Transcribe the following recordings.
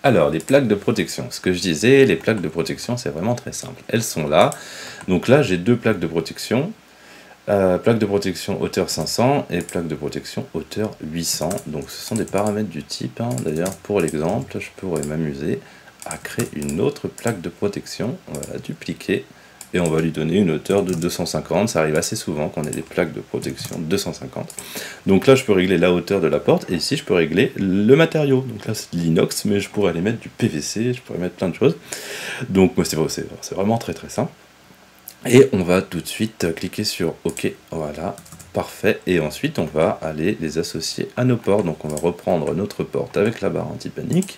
Alors, les plaques de protection. Ce que je disais, les plaques de protection, c'est vraiment très simple. Elles sont là. Donc là, j'ai deux plaques de protection. Plaque de protection hauteur 500 et plaque de protection hauteur 800. Donc ce sont des paramètres du type. D'ailleurs, pour l'exemple, je pourrais m'amuser à créer une autre plaque de protection. On va la dupliquer et on va lui donner une hauteur de 250. Ça arrive assez souvent qu'on ait des plaques de protection 250. Donc là, je peux régler la hauteur de la porte et ici, je peux régler le matériau. Donc là, c'est de l'inox, mais je pourrais aller mettre du PVC, je pourrais mettre plein de choses. Donc c'est vraiment très très simple. Et on va tout de suite cliquer sur OK, voilà, parfait. Et ensuite, on va aller les associer à nos portes. Donc on va reprendre notre porte avec la barre anti-panique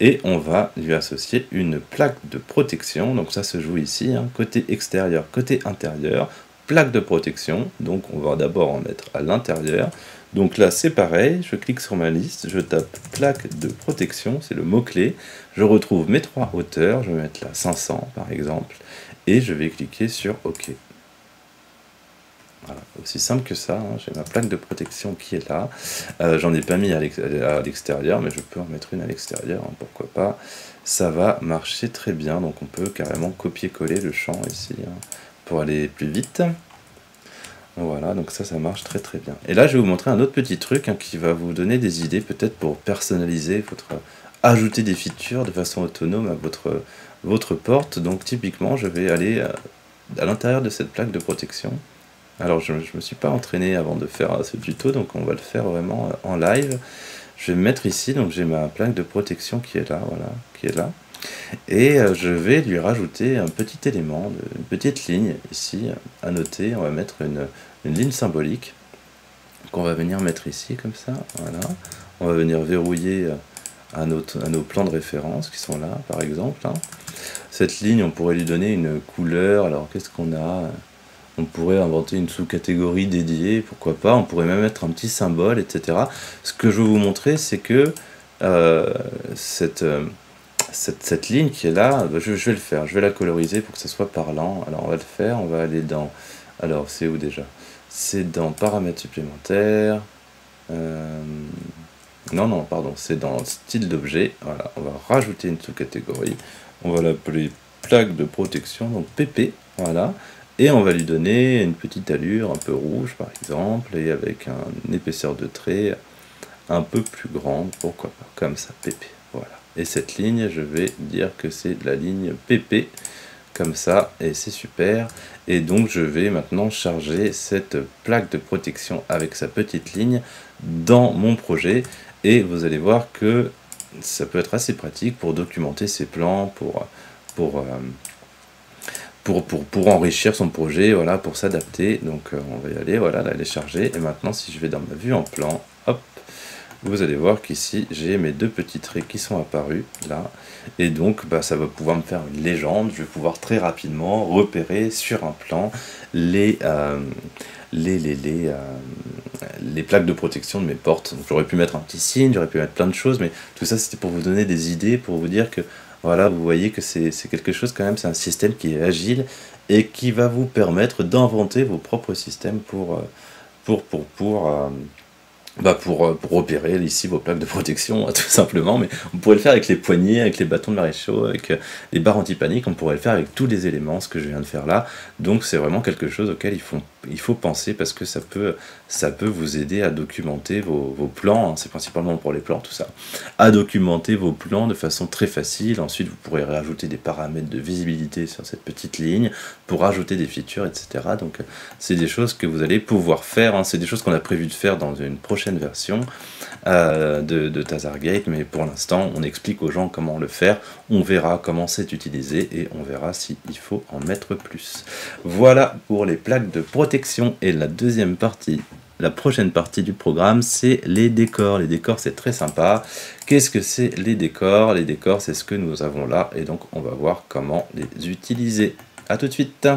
et on va lui associer une plaque de protection. Donc ça se joue ici, côté extérieur, côté intérieur, plaque de protection. Donc on va d'abord en mettre à l'intérieur. Donc là, c'est pareil, je clique sur ma liste, je tape plaque de protection, c'est le mot-clé. Je retrouve mes trois hauteurs, je vais mettre là 500 par exemple. Et je vais cliquer sur OK. Voilà, aussi simple que ça, j'ai ma plaque de protection qui est là. J'en ai pas mis à l'extérieur, mais je peux en mettre une à l'extérieur, pourquoi pas. Ça va marcher très bien, donc on peut carrément copier-coller le champ ici, pour aller plus vite. Voilà, donc ça marche très très bien. Et là, je vais vous montrer un autre petit truc qui va vous donner des idées, peut-être pour personnaliser ajouter des features de façon autonome à votre porte. Donc typiquement, je vais aller à l'intérieur de cette plaque de protection. Alors je ne me suis pas entraîné avant de faire ce tuto, donc on va le faire vraiment en live. Je vais me mettre ici, donc j'ai ma plaque de protection qui est là, voilà, qui est là. Et je vais lui rajouter un petit élément, une petite ligne ici à noter. On va mettre une ligne symbolique qu'on va venir mettre ici comme ça, voilà. On va venir verrouiller à nos plans de référence qui sont là par exemple. Cette ligne, on pourrait lui donner une couleur. Alors qu'est-ce qu'on a? On pourrait inventer une sous-catégorie dédiée, pourquoi pas. On pourrait même mettre un petit symbole, etc. Ce que je vais vous montrer, c'est que cette ligne qui est là, je vais le faire, je vais la coloriser pour que ça soit parlant. Alors on va le faire, on va aller dans... Alors c'est où déjà? C'est dans paramètres supplémentaires. Non, pardon, c'est dans style d'objet. Voilà, on va rajouter une sous-catégorie. On va l'appeler plaque de protection, donc PP, voilà. Et on va lui donner une petite allure un peu rouge par exemple, et avec une épaisseur de trait un peu plus grande, pourquoi pas, comme ça, PP, voilà. Et cette ligne, je vais dire que c'est la ligne PP, comme ça, et c'est super. Et donc je vais maintenant charger cette plaque de protection avec sa petite ligne dans mon projet, et vous allez voir que ça peut être assez pratique pour documenter ses plans, pour enrichir son projet, voilà, pour s'adapter. Donc on va y aller, voilà, là elle est chargée. Et maintenant si je vais dans ma vue en plan, hop, vous allez voir qu'ici j'ai mes deux petits traits qui sont apparus là, et donc ça va pouvoir me faire une légende. Je vais pouvoir très rapidement repérer sur un plan les plaques de protection de mes portes. Donc j'aurais pu mettre un petit signe, j'aurais pu mettre plein de choses, mais tout ça c'était pour vous donner des idées, pour vous dire que voilà, vous voyez que c'est quelque chose quand même, c'est un système qui est agile et qui va vous permettre d'inventer vos propres systèmes pour repérer ici vos plaques de protection, tout simplement. Mais on pourrait le faire avec les poignées, avec les bâtons de maréchaux, avec les barres anti-panique, on pourrait le faire avec tous les éléments, ce que je viens de faire là. Donc c'est vraiment quelque chose auquel il faut penser, parce que ça peut vous aider à documenter vos plans, c'est principalement pour les plans tout ça, à documenter vos plans de façon très facile. Ensuite vous pourrez rajouter des paramètres de visibilité sur cette petite ligne, pour rajouter des features, etc. Donc c'est des choses que vous allez pouvoir faire, c'est des choses qu'on a prévu de faire dans une prochaine version de Tazargate, mais pour l'instant on explique aux gens comment le faire, on verra comment c'est utilisé et on verra s'il faut en mettre plus. Voilà pour les plaques de protection. Et la deuxième partie, la prochaine partie du programme, c'est les décors. Les décors, c'est très sympa. Qu'est-ce que c'est les décors? Les décors, c'est ce que nous avons là, et donc on va voir comment les utiliser. A tout de suite.